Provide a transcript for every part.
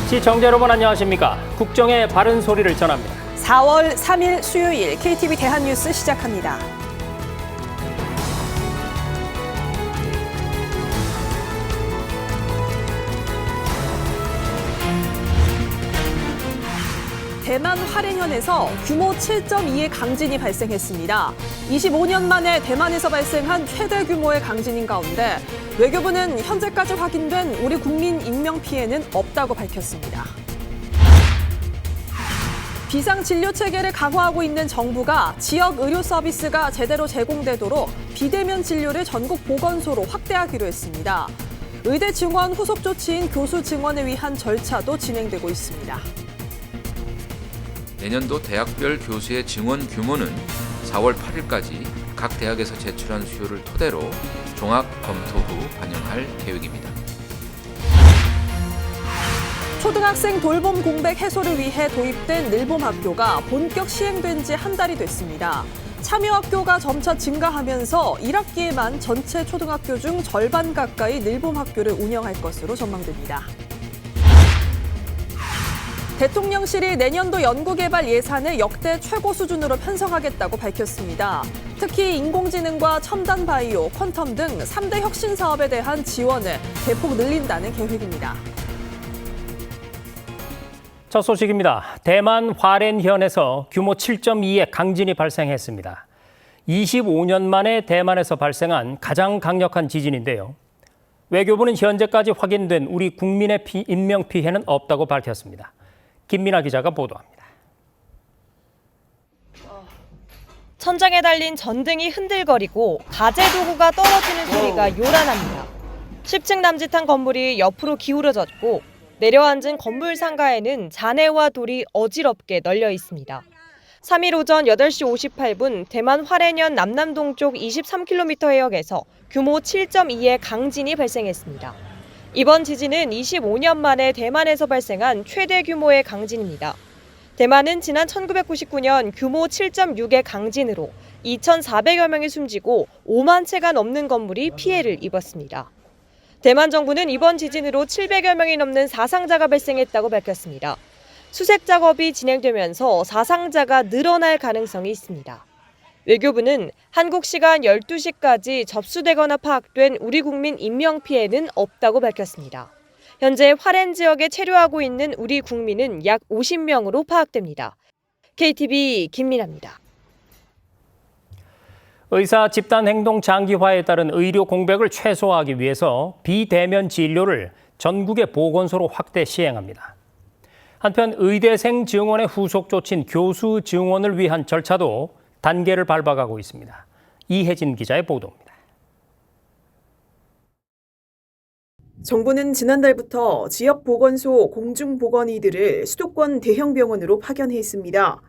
시청자 여러분 안녕하십니까? 국정의 바른 소리를 전합니다. 4월 3일 수요일 KTV 대한뉴스 시작합니다. 대만 화롄현에서 규모 7.2의 강진이 발생했습니다. 25년 만에 대만에서 발생한 최대 규모의 강진인 가운데 외교부는 현재까지 확인된 우리 국민 인명피해는 없다고 밝혔습니다. 비상진료체계를 강화하고 있는 정부가 지역 의료 서비스가 제대로 제공되도록 비대면 진료를 전국 보건소로 확대하기로 했습니다. 의대 증원 후속 조치인 교수 증원을 위한 절차도 진행되고 있습니다. 내년도 대학별 교수의 증원 규모는 4월 8일까지 각 대학에서 제출한 수요를 토대로 종합 검토 후 반영할 계획입니다. 초등학생 돌봄 공백 해소를 위해 도입된 늘봄학교가 본격 시행된 지 한 달이 됐습니다. 참여학교가 점차 증가하면서 1학기에만 전체 초등학교 중 절반 가까이 늘봄학교를 운영할 것으로 전망됩니다. 대통령실이 내년도 연구개발 예산을 역대 최고 수준으로 편성하겠다고 밝혔습니다. 특히 인공지능과 첨단 바이오, 퀀텀 등 3대 혁신 사업에 대한 지원을 대폭 늘린다는 계획입니다. 첫 소식입니다. 대만 화롄현에서 규모 7.2의 강진이 발생했습니다. 25년 만에 대만에서 발생한 가장 강력한 지진인데요. 외교부는 현재까지 확인된 우리 국민의 인명피해는 없다고 밝혔습니다. 김민아 기자가 보도합니다. 천장에 달린 전등이 흔들거리고 가재 도구가 떨어지는 소리가 요란합니다. 10층 남짓한 건물이 옆으로 기울어졌고 내려앉은 건물 상가에는 잔해와 돌이 어지럽게 널려 있습니다. 3일 오전 8시 58분 대만 화롄현 남남동쪽 23km 해역에서 규모 7.2의 강진이 발생했습니다. 이번 지진은 25년 만에 대만에서 발생한 최대 규모의 강진입니다. 대만은 지난 1999년 규모 7.6의 강진으로 2,400여 명이 숨지고 5만 채가 넘는 건물이 피해를 입었습니다. 대만 정부는 이번 지진으로 700여 명이 넘는 사상자가 발생했다고 밝혔습니다. 수색 작업이 진행되면서 사상자가 늘어날 가능성이 있습니다. 외교부는 한국 시간 12시까지 접수되거나 파악된 우리 국민 인명피해는 없다고 밝혔습니다. 현재 화롄 지역에 체류하고 있는 우리 국민은 약 50명으로 파악됩니다. KTV 김민아입니다. 의사 집단 행동 장기화에 따른 의료 공백을 최소화하기 위해서 비대면 진료를 전국의 보건소로 확대 시행합니다. 한편 의대생 증원의 후속 조치인 교수 증원을 위한 절차도 단계를 밟아가고 있습니다. 이혜진 기자의 보도입니다. 정부는 지난달부터 지역 보건소 공중보건의들을 수도권 대형 병원으로 파견했습니다.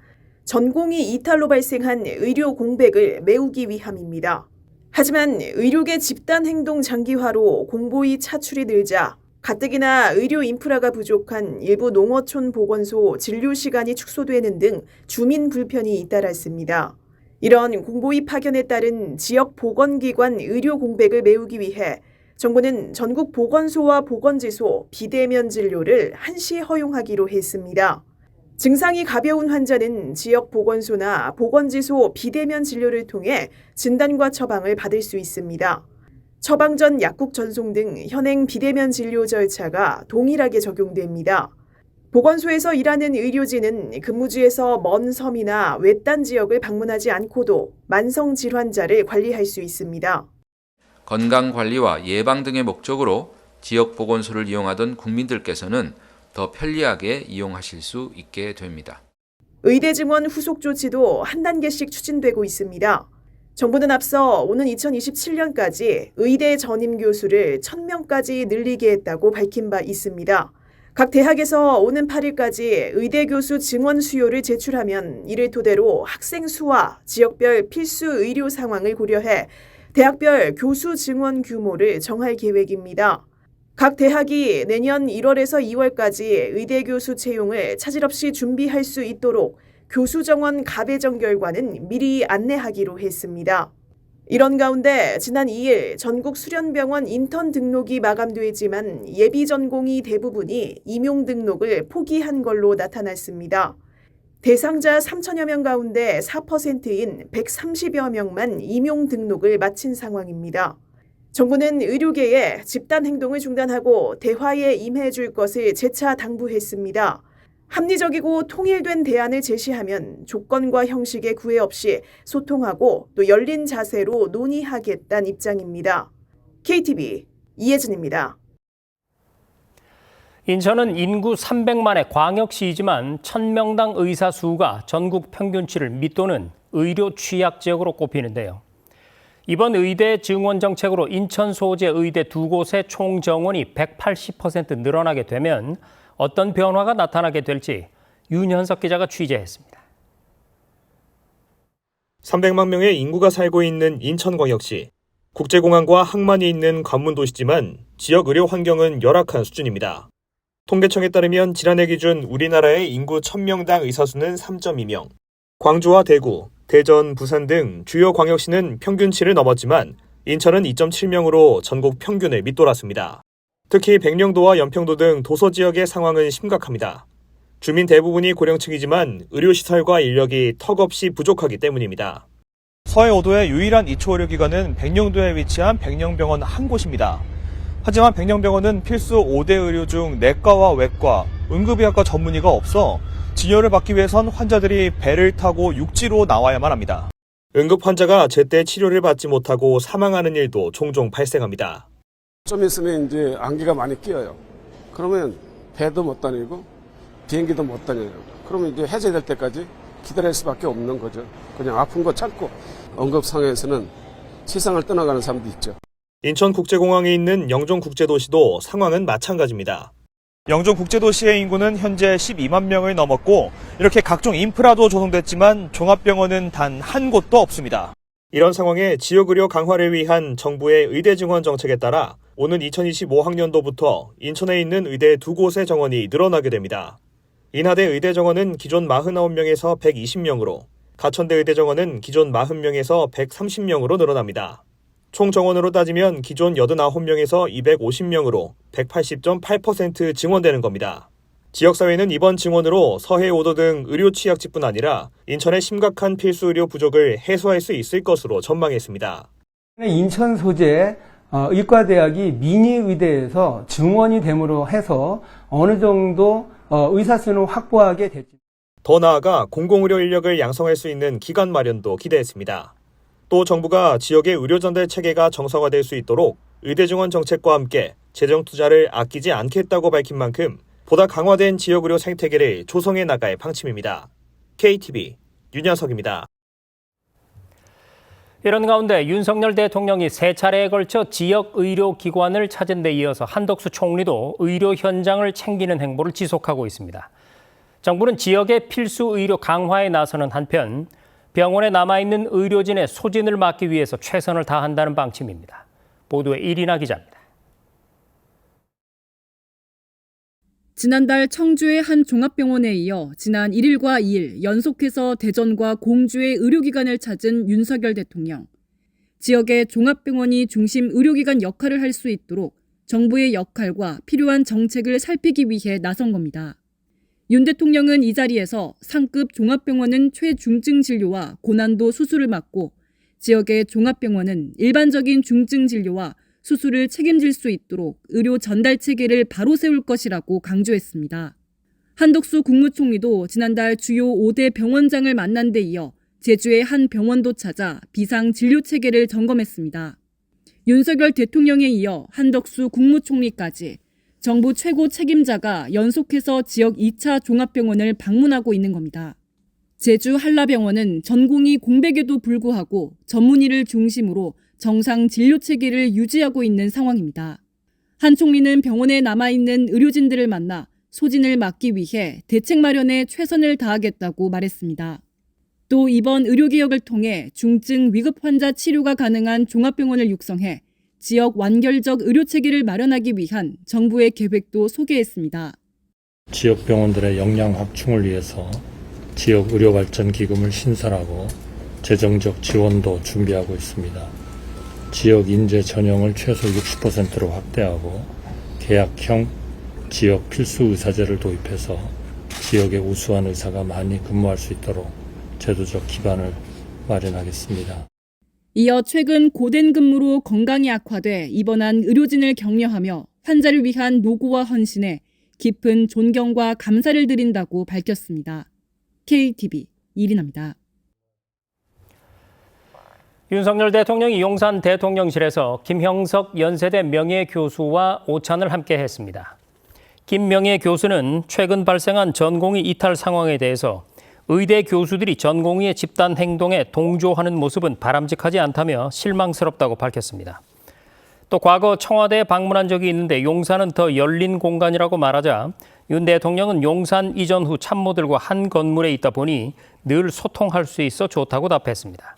전공의 이탈로 발생한 의료 공백을 메우기 위함입니다. 하지만 의료계 집단 행동 장기화로 공보의 차출이 늘자 가뜩이나 의료 인프라가 부족한 일부 농어촌 보건소 진료 시간이 축소되는 등 주민 불편이 잇따랐습니다. 이런 공보의 파견에 따른 지역 보건기관 의료 공백을 메우기 위해 정부는 전국 보건소와 보건지소 비대면 진료를 한시 허용하기로 했습니다. 증상이 가벼운 환자는 지역 보건소나 보건지소 비대면 진료를 통해 진단과 처방을 받을 수 있습니다. 처방 전 약국 전송 등 현행 비대면 진료 절차가 동일하게 적용됩니다. 보건소에서 일하는 의료진은 근무지에서 먼 섬이나 외딴 지역을 방문하지 않고도 만성 질환자를 관리할 수 있습니다. 건강관리와 예방 등의 목적으로 지역 보건소를 이용하던 국민들께서는 더 편리하게 이용하실 수 있게 됩니다. 의대 증원 후속 조치도 한 단계씩 추진되고 있습니다. 정부는 앞서 오는 2027년까지 의대 전임 교수를 1,000명까지 늘리게 했다고 밝힌 바 있습니다. 각 대학에서 오는 8일까지 의대 교수 증원 수요를 제출하면 이를 토대로 학생 수와 지역별 필수 의료 상황을 고려해 대학별 교수 증원 규모를 정할 계획입니다. 각 대학이 내년 1월에서 2월까지 의대 교수 채용을 차질 없이 준비할 수 있도록 교수 정원 가배정 결과는 미리 안내하기로 했습니다. 이런 가운데 지난 2일 전국 수련병원 인턴 등록이 마감되지만 예비 전공의 대부분이 임용 등록을 포기한 걸로 나타났습니다. 대상자 3천여 명 가운데 4%인 130여 명만 임용 등록을 마친 상황입니다. 정부는 의료계에 집단 행동을 중단하고 대화에 임해줄 것을 재차 당부했습니다. 합리적이고 통일된 대안을 제시하면 조건과 형식에 구애 없이 소통하고 또 열린 자세로 논의하겠다는 입장입니다. KTV 이혜진입니다. 인천은 인구 300만의 광역시이지만 1000명당 의사 수가 전국 평균치를 밑도는 의료 취약 지역으로 꼽히는데요. 이번 의대 증원 정책으로 인천 소재 의대 두 곳의 총 정원이 180% 늘어나게 되면 어떤 변화가 나타나게 될지 윤현석 기자가 취재했습니다. 300만 명의 인구가 살고 있는 인천광역시. 국제공항과 항만이 있는 관문도시지만 지역 의료 환경은 열악한 수준입니다. 통계청에 따르면 지난해 기준 우리나라의 인구 1000명당 의사 수는 3.2명. 광주와 대구, 대전, 부산 등 주요 광역시는 평균치를 넘었지만 인천은 2.7명으로 전국 평균을 밑돌았습니다. 특히 백령도와 연평도 등 도서 지역의 상황은 심각합니다. 주민 대부분이 고령층이지만 의료시설과 인력이 턱없이 부족하기 때문입니다. 서해 5도의 유일한 이초 의료기관은 백령도에 위치한 백령병원 한 곳입니다. 하지만 백령병원은 필수 5대 의료 중 내과와 외과, 응급의학과 전문의가 없어 진료를 받기 위해선 환자들이 배를 타고 육지로 나와야만 합니다. 응급 환자가 제때 치료를 받지 못하고 사망하는 일도 종종 발생합니다. 좀 있으면 이제 안개가 많이 끼어요. 그러면 배도 못 다니고 비행기도 못 다녀요. 그러면 이제 해제될 때까지 기다릴 수밖에 없는 거죠. 그냥 아픈 거 참고 응급상황에서는 세상을 떠나가는 사람도 있죠. 인천국제공항에 있는 영종국제도시도 상황은 마찬가지입니다. 영종국제도시의 인구는 현재 12만 명을 넘었고 이렇게 각종 인프라도 조성됐지만 종합병원은 단 한 곳도 없습니다. 이런 상황에 지역의료 강화를 위한 정부의 의대 증원 정책에 따라 오는 2025학년도부터 인천에 있는 의대 두 곳의 정원이 늘어나게 됩니다. 인하대 의대 정원은 기존 49명에서 120명으로, 가천대 의대 정원은 기존 40명에서 130명으로 늘어납니다. 총 정원으로 따지면 기존 89명에서 250명으로 180.8% 증원되는 겁니다. 지역사회는 이번 증원으로 서해 5도 등 의료 취약지뿐 아니라 인천의 심각한 필수 의료 부족을 해소할 수 있을 것으로 전망했습니다. 인천 소재 의과대학이 미니의대에서 증원이 됨으로 해서 어느 정도 의사 수는 확보하게 됐죠. 더 나아가 공공의료 인력을 양성할 수 있는 기관 마련도 기대했습니다. 또 정부가 지역의 의료 전달 체계가 정상화될 수 있도록 의대 증원 정책과 함께 재정 투자를 아끼지 않겠다고 밝힌 만큼 보다 강화된 지역의료 생태계를 조성해 나갈 방침입니다. KTV 윤현석입니다. 이런 가운데 윤석열 대통령이 세 차례에 걸쳐 지역 의료기관을 찾은 데 이어서 한덕수 총리도 의료 현장을 챙기는 행보를 지속하고 있습니다. 정부는 지역의 필수 의료 강화에 나서는 한편 병원에 남아있는 의료진의 소진을 막기 위해서 최선을 다한다는 방침입니다. 보도에 이리나 기자입니다. 지난달 청주의 한 종합병원에 이어 지난 1일과 2일 연속해서 대전과 공주의 의료기관을 찾은 윤석열 대통령. 지역의 종합병원이 중심 의료기관 역할을 할 수 있도록 정부의 역할과 필요한 정책을 살피기 위해 나선 겁니다. 윤 대통령은 이 자리에서 상급 종합병원은 최중증 진료와 고난도 수술을 맡고 지역의 종합병원은 일반적인 중증 진료와 수술을 책임질 수 있도록 의료 전달 체계를 바로 세울 것이라고 강조했습니다. 한덕수 국무총리도 지난달 주요 5대 병원장을 만난 데 이어 제주의 한 병원도 찾아 비상 진료 체계를 점검했습니다. 윤석열 대통령에 이어 한덕수 국무총리까지 정부 최고 책임자가 연속해서 지역 2차 종합병원을 방문하고 있는 겁니다. 제주 한라병원은 전공의 공백에도 불구하고 전문의를 중심으로 정상 진료 체계를 유지하고 있는 상황입니다. 한 총리는 병원에 남아있는 의료진들을 만나 소진을 막기 위해 대책 마련에 최선을 다하겠다고 말했습니다. 또 이번 의료개혁을 통해 중증 위급 환자 치료가 가능한 종합병원을 육성해 지역 완결적 의료체계를 마련하기 위한 정부의 계획도 소개했습니다. 지역 병원들의 역량 확충을 위해서 지역 의료발전기금을 신설하고 재정적 지원도 준비하고 있습니다. 지역 인재 전형을 최소 60%로 확대하고 계약형 지역 필수 의사제를 도입해서 지역의 우수한 의사가 많이 근무할 수 있도록 제도적 기반을 마련하겠습니다. 이어 최근 고된 근무로 건강이 악화돼 입원한 의료진을 격려하며 환자를 위한 노고와 헌신에 깊은 존경과 감사를 드린다고 밝혔습니다. KTV 이리나입니다. 윤석열 대통령이 용산 대통령실에서 김형석 연세대 명예교수와 오찬을 함께 했습니다. 김 명예교수는 최근 발생한 전공의 이탈 상황에 대해서 의대 교수들이 전공의의 집단 행동에 동조하는 모습은 바람직하지 않다며 실망스럽다고 밝혔습니다. 또 과거 청와대에 방문한 적이 있는데 용산은 더 열린 공간이라고 말하자 윤 대통령은 용산 이전 후 참모들과 한 건물에 있다 보니 늘 소통할 수 있어 좋다고 답했습니다.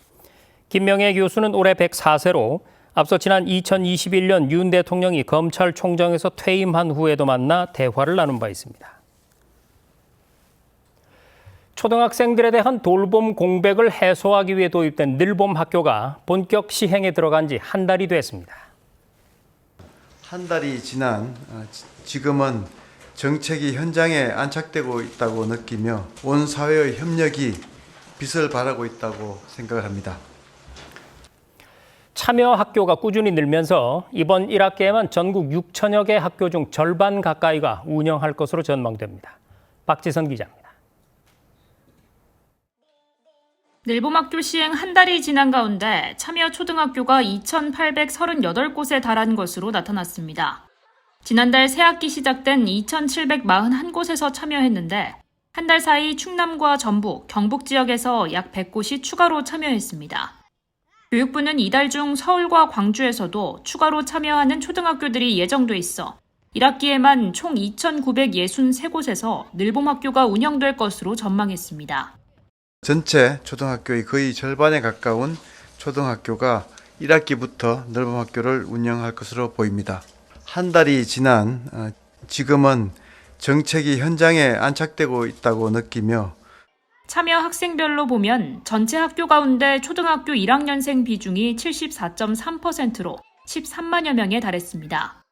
김명애 교수는 올해 104세로 앞서 지난 2021년 윤 대통령이 검찰총장에서 퇴임한 후에도 만나 대화를 나눈 바 있습니다. 초등학생들에 대한 돌봄 공백을 해소하기 위해 도입된 늘봄 학교가 본격 시행에 들어간 지 한 달이 됐습니다. 한 달이 지난 지금은 정책이 현장에 안착되고 있다고 느끼며 온 사회의 협력이 빛을 발하고 있다고 생각을 합니다. 참여 학교가 꾸준히 늘면서 이번 1학기에만 전국 6천여 개 학교 중 절반 가까이가 운영할 것으로 전망됩니다. 박지선 기자입니다. 늘봄학교 시행 한 달이 지난 가운데 참여 초등학교가 2,838곳에 달한 것으로 나타났습니다. 지난달 새학기 시작된 2,741곳에서 참여했는데 한 달 사이 충남과 전북, 경북 지역에서 약 100곳이 추가로 참여했습니다. 교육부는 이달 중 서울과 광주에서도 추가로 참여하는 초등학교들이 예정돼 있어 1학기에만 총 2,963곳에서 늘봄학교가 운영될 것으로 전망했습니다. 전체 초등학교의 거의 절반에 가까운 초등학교가 1학기부터 늘봄학교를 운영할 것으로 보입니다. 한 달이 지난 지금은 정책이 현장에 안착되고 있다고 느끼며 참여 학생별로 보면 전체 학교 가운데 초등학교 1학년생 비중이 74.3%로 13만여 명에 달했습니다.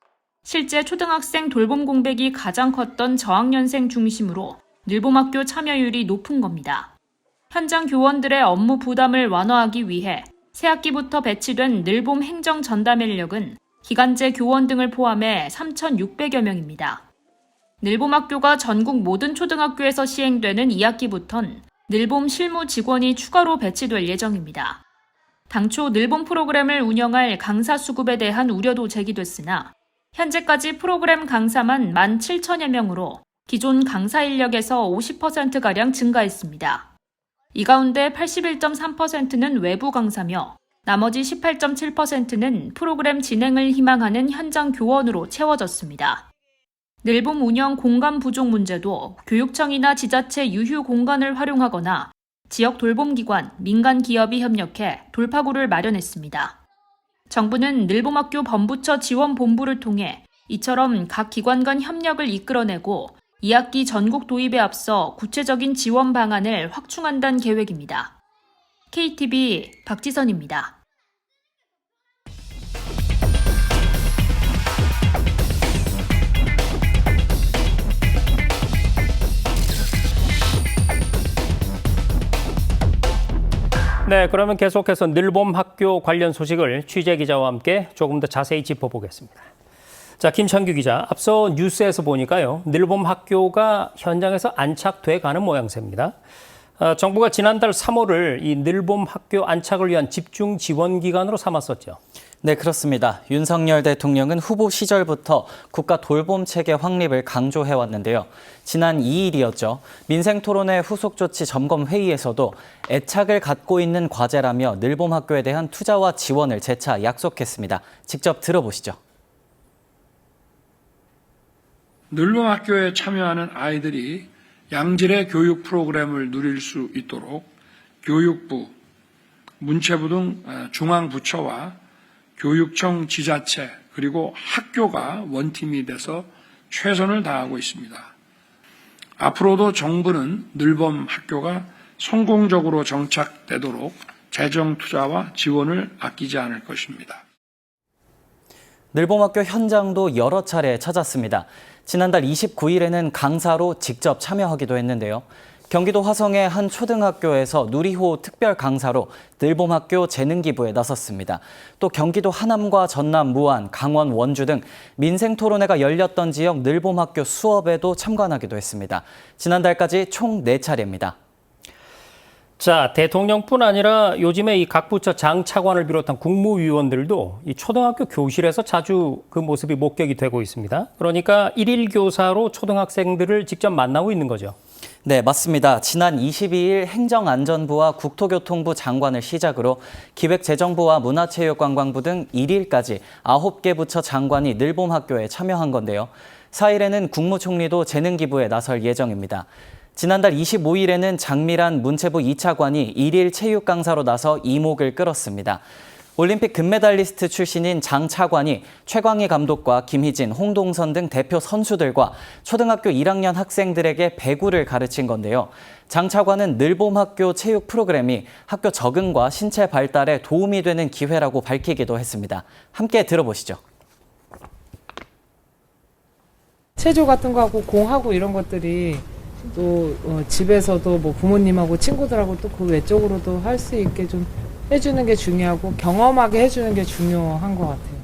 실제 초등학생 돌봄 공백이 가장 컸던 저학년생 중심으로 늘봄학교 참여율이 높은 겁니다. 현장 교원들의 업무 부담을 완화하기 위해 새학기부터 배치된 늘봄 행정 전담 인력은 기간제 교원 등을 포함해 3,600여 명입니다. 늘봄학교가 전국 모든 초등학교에서 시행되는 2학기부턴 늘봄 실무 직원이 추가로 배치될 예정입니다. 당초 늘봄 프로그램을 운영할 강사 수급에 대한 우려도 제기됐으나 현재까지 프로그램 강사만 17,000여 명으로 기존 강사 인력에서 50%가량 증가했습니다. 이 가운데 81.3%는 외부 강사며 나머지 18.7%는 프로그램 진행을 희망하는 현장 교원으로 채워졌습니다. 늘봄 운영 공간 부족 문제도 교육청이나 지자체 유휴 공간을 활용하거나 지역 돌봄기관, 민간 기업이 협력해 돌파구를 마련했습니다. 정부는 늘봄학교 본부처 지원본부를 통해 이처럼 각 기관 간 협력을 이끌어내고 2학기 전국 도입에 앞서 구체적인 지원 방안을 확충한다는 계획입니다. KTV 박지선입니다. 네, 그러면 계속해서 늘봄 학교 관련 소식을 취재 기자와 함께 조금 더 자세히 짚어보겠습니다. 자, 김창규 기자, 앞서 뉴스에서 보니까요, 늘봄 학교가 현장에서 안착돼 가는 모양새입니다. 정부가 지난달 3월을 이 늘봄 학교 안착을 위한 집중 지원 기간으로 삼았었죠. 네, 그렇습니다. 윤석열 대통령은 후보 시절부터 국가 돌봄 체계 확립을 강조해왔는데요. 지난 2일이었죠. 민생토론회 후속 조치 점검 회의에서도 애착을 갖고 있는 과제라며 늘봄 학교에 대한 투자와 지원을 재차 약속했습니다. 직접 들어보시죠. 늘봄 학교에 참여하는 아이들이 양질의 교육 프로그램을 누릴 수 있도록 교육부, 문체부 등 중앙부처와 교육청, 지자체, 그리고 학교가 원팀이 돼서 최선을 다하고 있습니다. 앞으로도 정부는 늘봄 학교가 성공적으로 정착되도록 재정 투자와 지원을 아끼지 않을 것입니다. 늘봄학교 현장도 여러 차례 찾았습니다. 지난달 29일에는 강사로 직접 참여하기도 했는데요. 경기도 화성의 한 초등학교에서 누리호 특별 강사로 늘봄학교 재능기부에 나섰습니다. 또 경기도 하남과 전남, 무안, 강원, 원주 등 민생토론회가 열렸던 지역 늘봄학교 수업에도 참관하기도 했습니다. 지난달까지 총 4차례입니다. 자, 대통령뿐 아니라 요즘에 이 각 부처 장차관을 비롯한 국무위원들도 이 초등학교 교실에서 자주 그 모습이 목격이 되고 있습니다. 그러니까 일일 교사로 초등학생들을 직접 만나고 있는 거죠. 네, 맞습니다. 지난 22일 행정안전부와 국토교통부 장관을 시작으로 기획재정부와 문화체육관광부 등 1일까지 9개 부처 장관이 늘봄학교에 참여한 건데요. 4일에는 국무총리도 재능기부에 나설 예정입니다. 지난달 25일에는 장미란 문체부 2차관이 1일 체육 강사로 나서 이목을 끌었습니다. 올림픽 금메달리스트 출신인 장 차관이 최광희 감독과 김희진, 홍동선 등 대표 선수들과 초등학교 1학년 학생들에게 배구를 가르친 건데요. 장 차관은 늘봄학교 체육 프로그램이 학교 적응과 신체 발달에 도움이 되는 기회라고 밝히기도 했습니다. 함께 들어보시죠. 체조 같은 거 하고 공하고 이런 것들이 또 집에서도 뭐 부모님하고 친구들하고 또 그 외적으로도 할 수 있게 좀 해주는 게 중요하고 경험하게 해주는 게 중요한 것 같아요.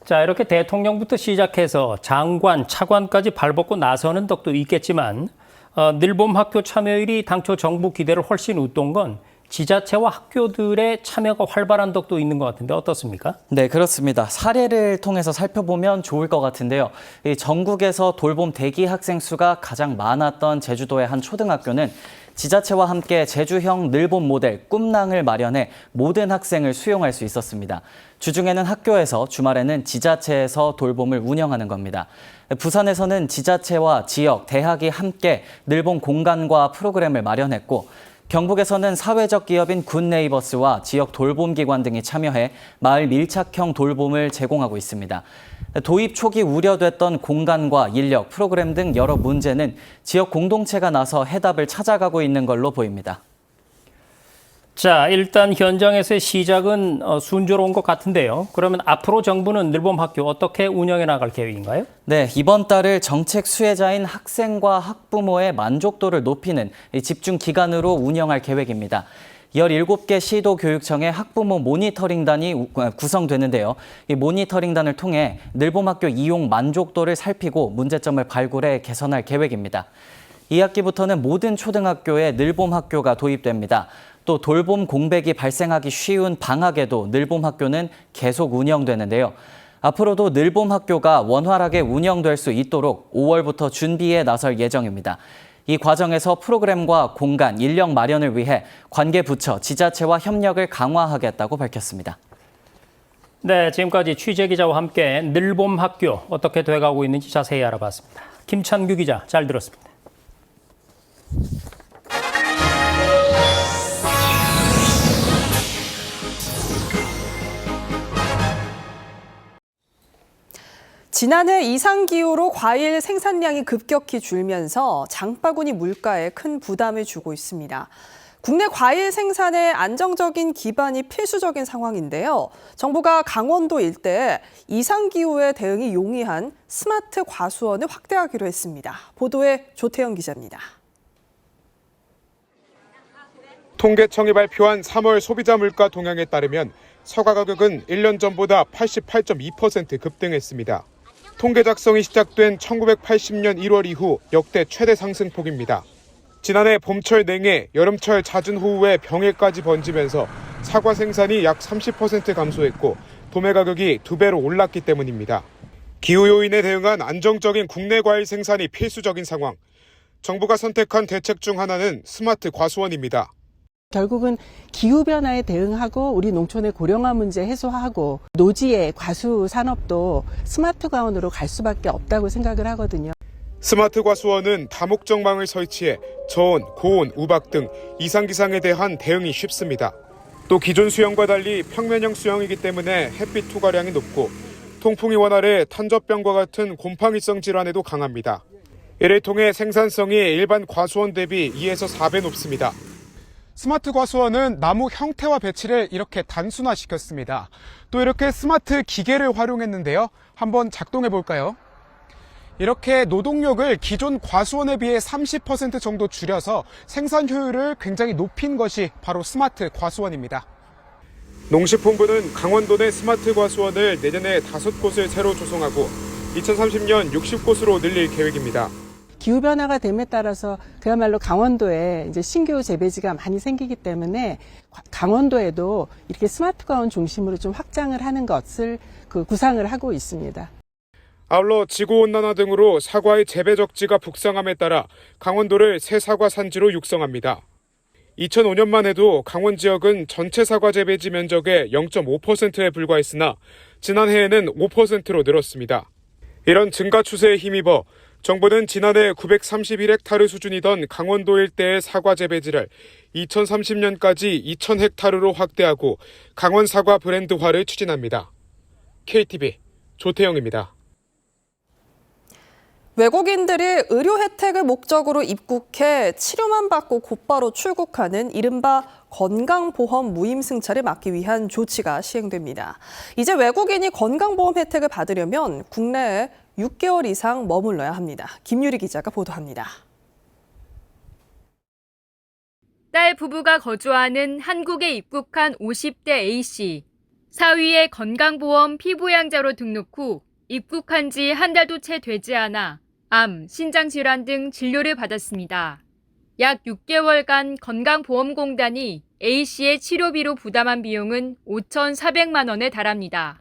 자, 이렇게 대통령부터 시작해서 장관, 차관까지 발벗고 나서는 덕도 있겠지만 늘봄학교 참여율이 당초 정부 기대를 훨씬 웃돈 건 지자체와 학교들의 참여가 활발한 덕도 있는 것 같은데 어떻습니까? 네, 그렇습니다. 사례를 통해서 살펴보면 좋을 것 같은데요. 전국에서 돌봄 대기 학생 수가 가장 많았던 제주도의 한 초등학교는 지자체와 함께 제주형 늘봄 모델 꿈낭을 마련해 모든 학생을 수용할 수 있었습니다. 주중에는 학교에서, 주말에는 지자체에서 돌봄을 운영하는 겁니다. 부산에서는 지자체와 지역, 대학이 함께 늘봄 공간과 프로그램을 마련했고, 경북에서는 사회적 기업인 굿네이버스와 지역 돌봄기관 등이 참여해 마을 밀착형 돌봄을 제공하고 있습니다. 도입 초기 우려됐던 공간과 인력, 프로그램 등 여러 문제는 지역 공동체가 나서 해답을 찾아가고 있는 걸로 보입니다. 자, 일단 현장에서의 시작은 순조로운 것 같은데요. 그러면 앞으로 정부는 늘봄학교 어떻게 운영해 나갈 계획인가요? 네, 이번 달을 정책 수혜자인 학생과 학부모의 만족도를 높이는 집중 기간으로 운영할 계획입니다. 17개 시도교육청의 학부모 모니터링단이 구성되는데요. 이 모니터링단을 통해 늘봄학교 이용 만족도를 살피고 문제점을 발굴해 개선할 계획입니다. 2학기부터는 모든 초등학교에 늘봄학교가 도입됩니다. 또 돌봄 공백이 발생하기 쉬운 방학에도 늘봄학교는 계속 운영되는데요. 앞으로도 늘봄학교가 원활하게 운영될 수 있도록 5월부터 준비에 나설 예정입니다. 이 과정에서 프로그램과 공간, 인력 마련을 위해 관계 부처, 지자체와 협력을 강화하겠다고 밝혔습니다. 네, 지금까지 취재기자와 함께 늘봄학교 어떻게 돼가고 있는지 자세히 알아봤습니다. 김찬규 기자, 잘 들었습니다. 지난해 이상기후로 과일 생산량이 급격히 줄면서 장바구니 물가에 큰 부담을 주고 있습니다. 국내 과일 생산에 안정적인 기반이 필수적인 상황인데요. 정부가 강원도 일대에 이상기후에 대응이 용이한 스마트 과수원을 확대하기로 했습니다. 보도에 조태영 기자입니다. 통계청이 발표한 3월 소비자 물가 동향에 따르면 서가 가격은 1년 전보다 88.2% 급등했습니다. 통계 작성이 시작된 1980년 1월 이후 역대 최대 상승폭입니다. 지난해 봄철 냉해, 여름철 잦은 호우에 병해까지 번지면서 사과 생산이 약 30% 감소했고 도매 가격이 2배로 올랐기 때문입니다. 기후 요인에 대응한 안정적인 국내 과일 생산이 필수적인 상황. 정부가 선택한 대책 중 하나는 스마트 과수원입니다. 결국은 기후변화에 대응하고 우리 농촌의 고령화 문제 해소하고 노지의 과수 산업도 스마트 과원으로 갈 수밖에 없다고 생각을 하거든요. 스마트 과수원은 다목적망을 설치해 저온, 고온, 우박 등 이상기상에 대한 대응이 쉽습니다. 또 기존 수영과 달리 평면형 수영이기 때문에 햇빛 투과량이 높고 통풍이 원활해 탄저병과 같은 곰팡이성 질환에도 강합니다. 이를 통해 생산성이 일반 과수원 대비 2에서 4배 높습니다. 스마트 과수원은 나무 형태와 배치를 이렇게 단순화시켰습니다. 또 이렇게 스마트 기계를 활용했는데요. 한번 작동해 볼까요? 이렇게 노동력을 기존 과수원에 비해 30% 정도 줄여서 생산 효율을 굉장히 높인 것이 바로 스마트 과수원입니다. 농식품부는 강원도 내 스마트 과수원을 내년에 5곳을 새로 조성하고 2030년 60곳으로 늘릴 계획입니다. 기후변화가 됨에 따라서 그야말로 강원도에 이제 신규 재배지가 많이 생기기 때문에 강원도에도 이렇게 스마트 과원 중심으로 좀 확장을 하는 것을 구상을 하고 있습니다. 아울러 지구온난화 등으로 사과의 재배 적지가 북상함에 따라 강원도를 새 사과 산지로 육성합니다. 2005년만 해도 강원 지역은 전체 사과 재배지 면적의 0.5%에 불과했으나 지난해에는 5%로 늘었습니다. 이런 증가 추세에 힘입어 정부는 지난해 931헥타르 수준이던 강원도 일대의 사과 재배지를 2030년까지 2000헥타르로 확대하고 강원 사과 브랜드화를 추진합니다. KTV 조태영입니다. 외국인들이 의료 혜택을 목적으로 입국해 치료만 받고 곧바로 출국하는 이른바 건강보험 무임승차를 막기 위한 조치가 시행됩니다. 이제 외국인이 건강보험 혜택을 받으려면 국내에 6개월 이상 머물러야 합니다. 김유리 기자가 보도합니다. 딸 부부가 거주하는 한국에 입국한 50대 A씨. 사위의 건강보험 피부양자로 등록 후 입국한 지 한 달도 채 되지 않아 암, 신장질환 등 진료를 받았습니다. 약 6개월간 건강보험공단이 A씨의 치료비로 부담한 비용은 5,400만 원에 달합니다.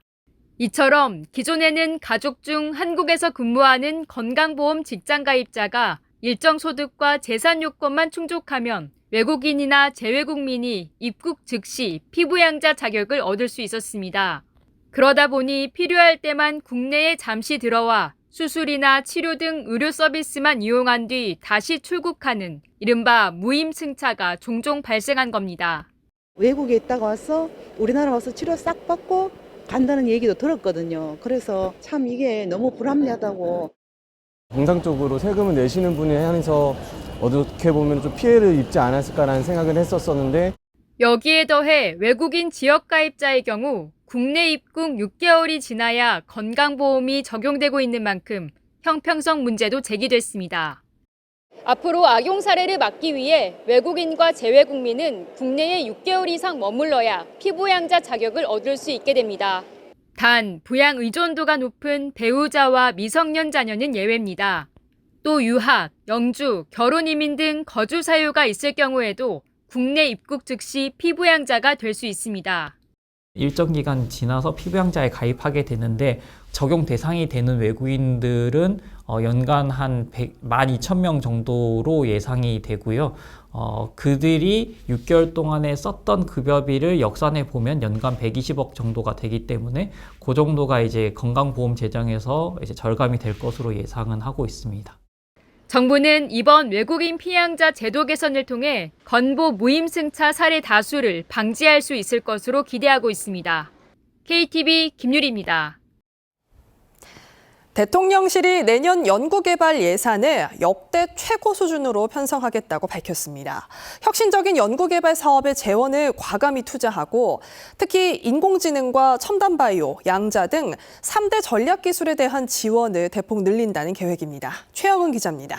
이처럼 기존에는 가족 중 한국에서 근무하는 건강보험 직장가입자가 일정 소득과 재산 요건만 충족하면 외국인이나 재외국민이 입국 즉시 피부양자 자격을 얻을 수 있었습니다. 그러다 보니 필요할 때만 국내에 잠시 들어와 수술이나 치료 등 의료 서비스만 이용한 뒤 다시 출국하는 이른바 무임승차가 종종 발생한 겁니다. 외국에 있다가 와서 우리나라 와서 치료 싹 받고 간다는 얘기도 들었거든요. 그래서 참 이게 너무 불합리하다고. 정상적으로 세금을 내시는 분이 하면서 어떻게 보면 좀 피해를 입지 않았을까라는 생각을 했었었는데 여기에 더해 외국인 지역가입자의 경우 국내 입국 6개월이 지나야 건강보험이 적용되고 있는 만큼 형평성 문제도 제기됐습니다. 앞으로 악용 사례를 막기 위해 외국인과 재외국민은 국내에 6개월 이상 머물러야 피부양자 자격을 얻을 수 있게 됩니다. 단, 부양 의존도가 높은 배우자와 미성년 자녀는 예외입니다. 또 유학, 영주, 결혼 이민 등 거주 사유가 있을 경우에도 국내 입국 즉시 피부양자가 될 수 있습니다. 일정 기간 지나서 피부양자에 가입하게 되는데 적용 대상이 되는 외국인들은 연간 한 12,000명 정도로 예상이 되고요. 그들이 6개월 동안에 썼던 급여비를 역산해 보면 연간 120억 정도가 되기 때문에 그 정도가 이제 건강보험 재정에서 이제 절감이 될 것으로 예상은 하고 있습니다. 정부는 이번 외국인 피양자 제도 개선을 통해 건보 무임승차 사례 다수를 방지할 수 있을 것으로 기대하고 있습니다. KTV 김유리입니다. 대통령실이 내년 연구개발 예산을 역대 최고 수준으로 편성하겠다고 밝혔습니다. 혁신적인 연구개발 사업에 재원을 과감히 투자하고 특히 인공지능과 첨단바이오, 양자 등 3대 전략기술에 대한 지원을 대폭 늘린다는 계획입니다. 최영은 기자입니다.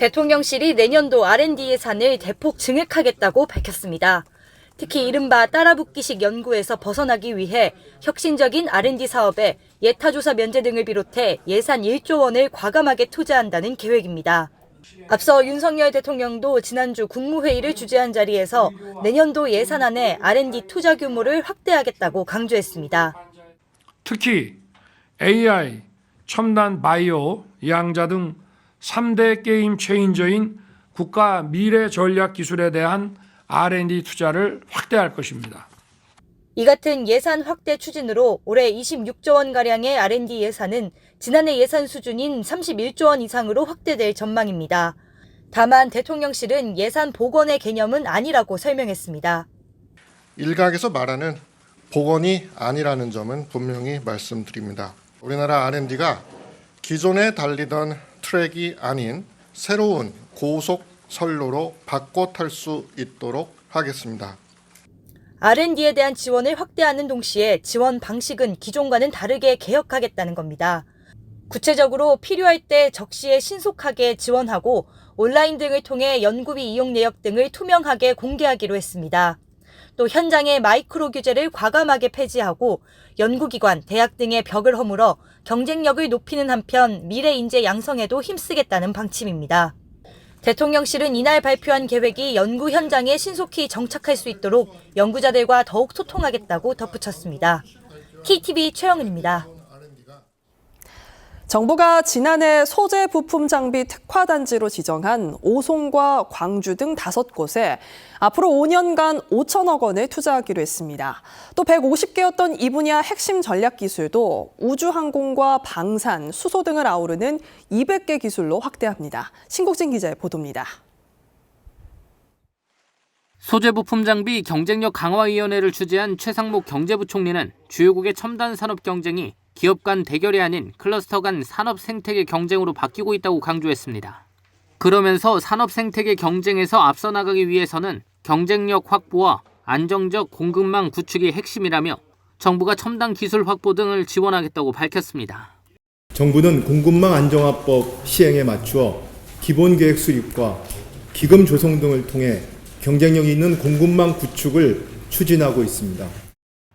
대통령실이 내년도 R&D 예산을 대폭 증액하겠다고 밝혔습니다. 특히 이른바 따라붙기식 연구에서 벗어나기 위해 혁신적인 R&D 사업에 예타조사 면제 등을 비롯해 예산 1조 원을 과감하게 투자한다는 계획입니다. 앞서 윤석열 대통령도 지난주 국무회의를 주재한 자리에서 내년도 예산안에 R&D 투자 규모를 확대하겠다고 강조했습니다. 특히 AI, 첨단 바이오, 양자 등 3대 게임 체인저인 국가 미래 전략 기술에 대한 R&D 투자를 확대할 것입니다. 이 같은 예산 확대 추진으로 올해 26조 원가량의 R&D 예산은 지난해 예산 수준인 31조 원 이상으로 확대될 전망입니다. 다만 대통령실은 예산 복원의 개념은 아니라고 설명했습니다. 일각에서 말하는 복원이 아니라는 점은 분명히 말씀드립니다. 우리나라 R&D가 기존에 달리던 트랙이 아닌 새로운 고속 선로로 바꿔 탈 수 있도록 하겠습니다. R&D에 대한 지원을 확대하는 동시에 지원 방식은 기존과는 다르게 개혁하겠다는 겁니다. 구체적으로 필요할 때 적시에 신속하게 지원하고 온라인 등을 통해 연구비 이용 내역 등을 투명하게 공개하기로 했습니다. 또 현장의 마이크로 규제를 과감하게 폐지하고 연구기관, 대학 등의 벽을 허물어 경쟁력을 높이는 한편 미래 인재 양성에도 힘쓰겠다는 방침입니다. 대통령실은 이날 발표한 계획이 연구 현장에 신속히 정착할 수 있도록 연구자들과 더욱 소통하겠다고 덧붙였습니다. KTV 최영은입니다. 정부가 지난해 소재 부품 장비 특화단지로 지정한 오송과 광주 등 5곳에 앞으로 5년간 5천억 원을 투자하기로 했습니다. 또 150개였던 이 분야 핵심 전략 기술도 우주항공과 방산, 수소 등을 아우르는 200개 기술로 확대합니다. 신국진 기자의 보도입니다. 소재부품 장비 경쟁력 강화위원회를 주재한 최상목 경제부총리는 주요국의 첨단 산업 경쟁이 기업 간 대결이 아닌 클러스터 간 산업 생태계 경쟁으로 바뀌고 있다고 강조했습니다. 그러면서 산업 생태계 경쟁에서 앞서 나가기 위해서는 경쟁력 확보와 안정적 공급망 구축이 핵심이라며 정부가 첨단 기술 확보 등을 지원하겠다고 밝혔습니다. 정부는 공급망 안정화법 시행에 맞추어 기본계획 수립과 기금 조성 등을 통해 경쟁력 있는 공급망 구축을 추진하고 있습니다.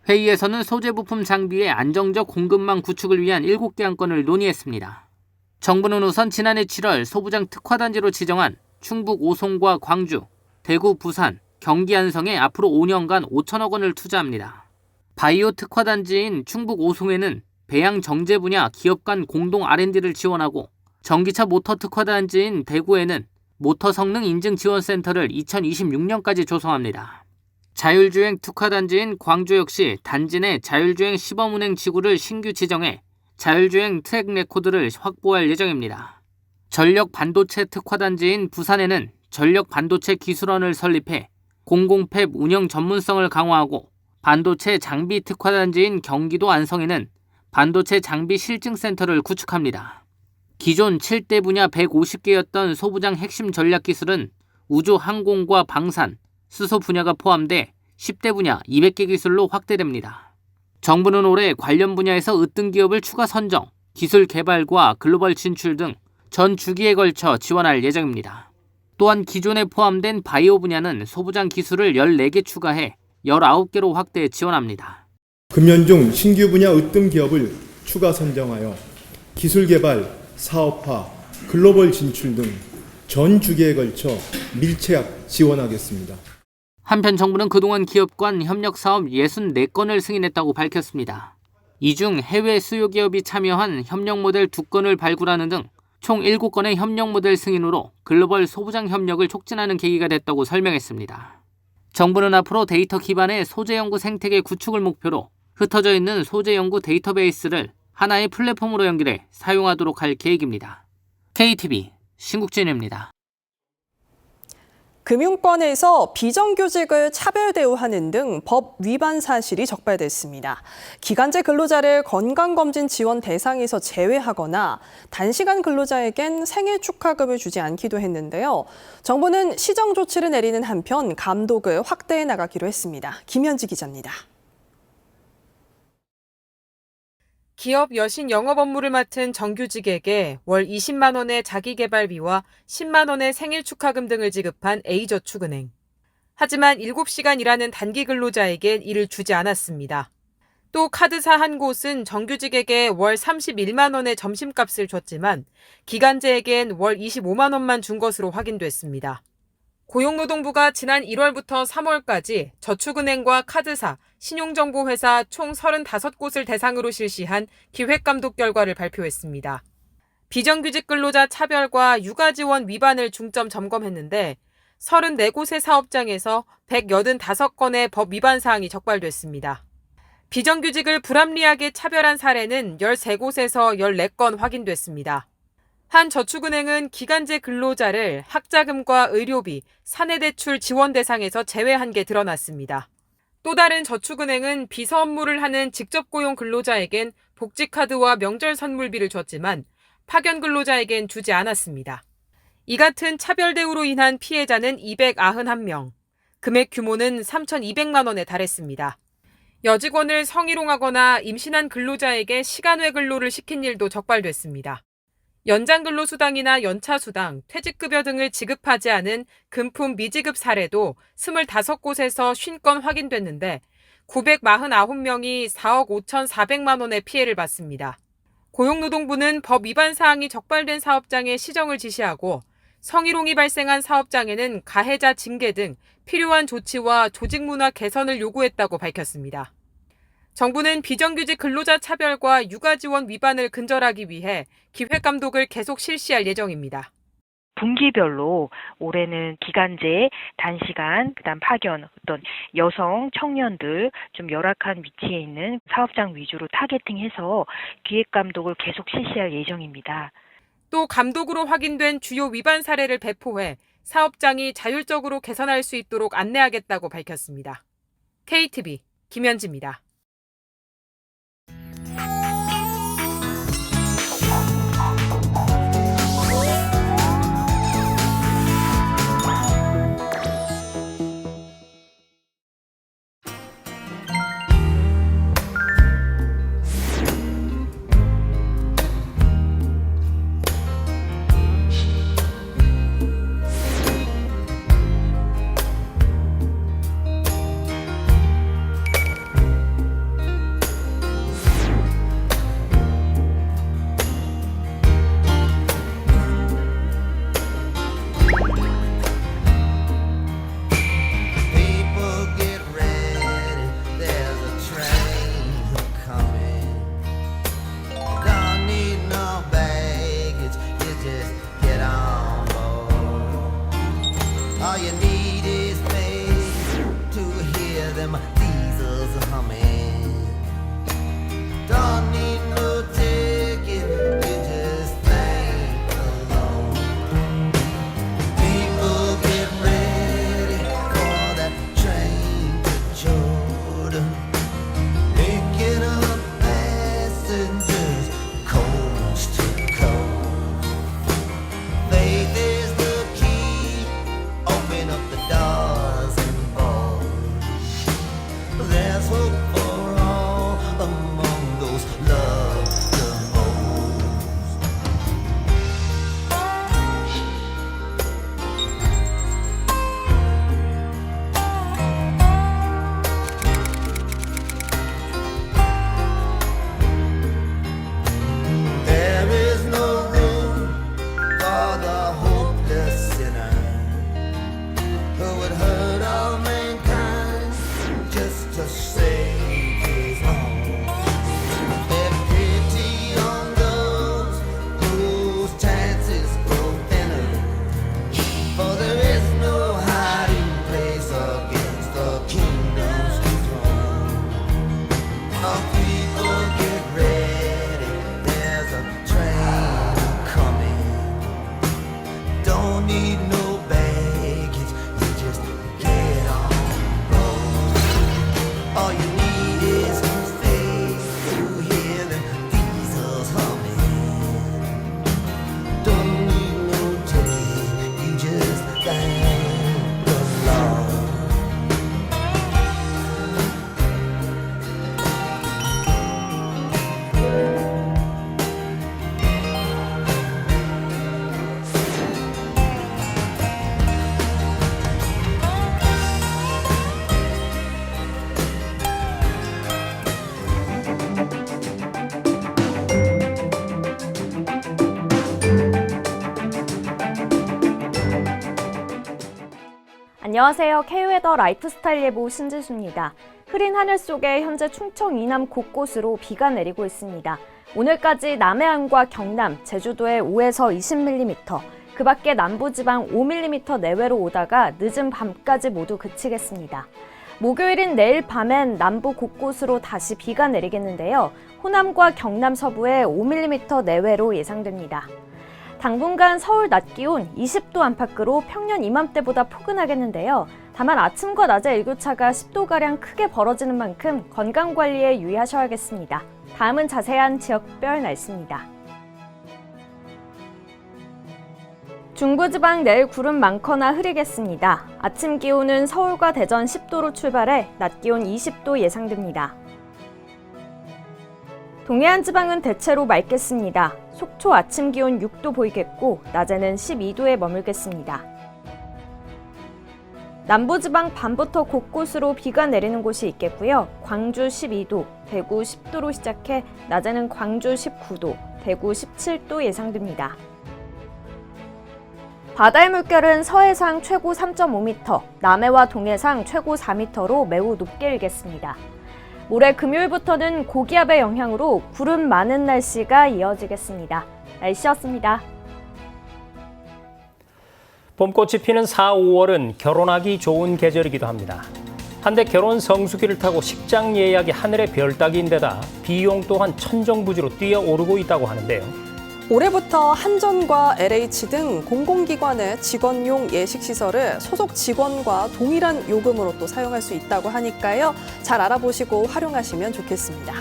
회의에서는 소재부품 장비의 안정적 공급망 구축을 위한 7개 안건을 논의했습니다. 정부는 우선 지난해 7월 소부장 특화단지로 지정한 충북 오송과 광주, 대구, 부산, 경기 안성에 앞으로 5년간 5천억 원을 투자합니다. 바이오 특화단지인 충북 오송에는 배양 정제 분야 기업 간 공동 R&D를 지원하고 전기차 모터 특화단지인 대구에는 모터 성능 인증 지원센터를 2026년까지 조성합니다. 자율주행 특화단지인 광주 역시 단지 내 자율주행 시범운행 지구를 신규 지정해 자율주행 트랙 레코드를 확보할 예정입니다. 전력 반도체 특화단지인 부산에는 전력 반도체 기술원을 설립해 공공팹 운영 전문성을 강화하고 반도체 장비 특화단지인 경기도 안성에는 반도체 장비 실증센터를 구축합니다. 기존 7대 분야 150개였던 소부장 핵심 전략 기술은 우주 항공과 방산, 수소 분야가 포함돼 10대 분야 200개 기술로 확대됩니다. 정부는 올해 관련 분야에서 으뜸 기업을 추가 선정, 기술 개발과 글로벌 진출 등 전 주기에 걸쳐 지원할 예정입니다. 또한 기존에 포함된 바이오 분야는 소부장 기술을 14개 추가해 19개로 확대 지원합니다. 금년 중 신규 분야 으뜸 기업을 추가 선정하여 기술 개발, 사업화, 글로벌 진출 등 전 주기에 걸쳐 밀착 지원하겠습니다. 한편 정부는 그동안 기업 간 협력 사업 64건을 승인했다고 밝혔습니다. 이 중 해외 수요 기업이 참여한 협력 모델 2건을 발굴하는 등 총 7건의 협력 모델 승인으로 글로벌 소부장 협력을 촉진하는 계기가 됐다고 설명했습니다. 정부는 앞으로 데이터 기반의 소재 연구 생태계 구축을 목표로 흩어져 있는 소재 연구 데이터베이스를 하나의 플랫폼으로 연결해 사용하도록 할 계획입니다. KTV 신국진입니다. 금융권에서 비정규직을 차별 대우하는 등 법 위반 사실이 적발됐습니다. 기간제 근로자를 건강검진 지원 대상에서 제외하거나 단시간 근로자에겐 생일 축하금을 주지 않기도 했는데요. 정부는 시정 조치를 내리는 한편 감독을 확대해 나가기로 했습니다. 김현지 기자입니다. 기업 여신 영업 업무를 맡은 정규직에게 월 20만 원의 자기개발비와 10만 원의 생일 축하금 등을 지급한 A저축은행. 하지만 7시간 일하는 단기 근로자에겐 이를 주지 않았습니다. 또 카드사 한 곳은 정규직에게 월 31만 원의 점심값을 줬지만 기간제에겐 월 25만 원만 준 것으로 확인됐습니다. 고용노동부가 지난 1월부터 3월까지 저축은행과 카드사, 신용정보회사 총 35곳을 대상으로 실시한 기획감독 결과를 발표했습니다. 비정규직 근로자 차별과 육아지원 위반을 중점 점검했는데 34곳의 사업장에서 185건의 법 위반 사항이 적발됐습니다. 비정규직을 불합리하게 차별한 사례는 13곳에서 14건 확인됐습니다. 한 저축은행은 기간제 근로자를 학자금과 의료비, 사내대출 지원 대상에서 제외한 게 드러났습니다. 또 다른 저축은행은 비서 업무를 하는 직접 고용 근로자에겐 복지카드와 명절 선물비를 줬지만 파견 근로자에겐 주지 않았습니다. 이 같은 차별 대우로 인한 피해자는 291명, 금액 규모는 3,200만 원에 달했습니다. 여직원을 성희롱하거나 임신한 근로자에게 시간외 근로를 시킨 일도 적발됐습니다. 연장근로수당이나 연차수당, 퇴직급여 등을 지급하지 않은 금품 미지급 사례도 25곳에서 50건 확인됐는데 949명이 4억 5,400만 원의 피해를 봤습니다. 고용노동부는 법 위반 사항이 적발된 사업장에 시정을 지시하고 성희롱이 발생한 사업장에는 가해자 징계 등 필요한 조치와 조직문화 개선을 요구했다고 밝혔습니다. 정부는 비정규직 근로자 차별과 육아지원 위반을 근절하기 위해 기획감독을 계속 실시할 예정입니다. 분기별로 올해는 기간제, 단시간, 그다음 파견, 어떤 여성, 청년들 좀 열악한 위치에 있는 사업장 위주로 타겟팅해서 기획감독을 계속 실시할 예정입니다. 또 감독으로 확인된 주요 위반 사례를 배포해 사업장이 자율적으로 개선할 수 있도록 안내하겠다고 밝혔습니다. KTV 김현지입니다. 안녕하세요. K웨더 라이프스타일 예보 신지수입니다. 흐린 하늘 속에 현재 충청 이남 곳곳으로 비가 내리고 있습니다. 오늘까지 남해안과 경남, 제주도에 5에서 20mm, 그 밖에 남부지방 5mm 내외로 오다가 늦은 밤까지 모두 그치겠습니다. 목요일인 내일 밤엔 남부 곳곳으로 다시 비가 내리겠는데요. 호남과 경남 서부에 5mm 내외로 예상됩니다. 당분간 서울 낮 기온 20도 안팎으로 평년 이맘때보다 포근하겠는데요. 다만 아침과 낮의 일교차가 10도가량 크게 벌어지는 만큼 건강관리에 유의하셔야겠습니다. 다음은 자세한 지역별 날씨입니다. 중부지방 내일 구름 많거나 흐리겠습니다. 아침 기온은 서울과 대전 10도로 출발해 낮 기온 20도 예상됩니다. 동해안 지방은 대체로 맑겠습니다. 속초 아침 기온 6도 보이겠고 낮에는 12도에 머물겠습니다. 남부지방 밤부터 곳곳으로 비가 내리는 곳이 있겠고요. 광주 12도, 대구 10도로 시작해 낮에는 광주 19도, 대구 17도 예상됩니다. 바다의 물결은 서해상 최고 3.5m, 남해와 동해상 최고 4m로 매우 높게 일겠습니다. 모레 금요일부터는 고기압의 영향으로 구름 많은 날씨가 이어지겠습니다. 날씨였습니다. 봄꽃이 피는 4, 5월은 결혼하기 좋은 계절이기도 합니다. 한데 결혼 성수기를 타고 식장 예약이 하늘의 별 따기인데다 비용 또한 천정부지로 뛰어오르고 있다고 하는데요. 올해부터 한전과 LH 등 공공기관의 직원용 예식시설을 소속 직원과 동일한 요금으로 또 사용할 수 있다고 하니까요. 잘 알아보시고 활용하시면 좋겠습니다.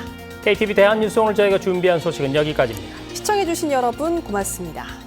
KTV 대한뉴스 오늘 저희가 준비한 소식은 여기까지입니다. 시청해주신 여러분 고맙습니다.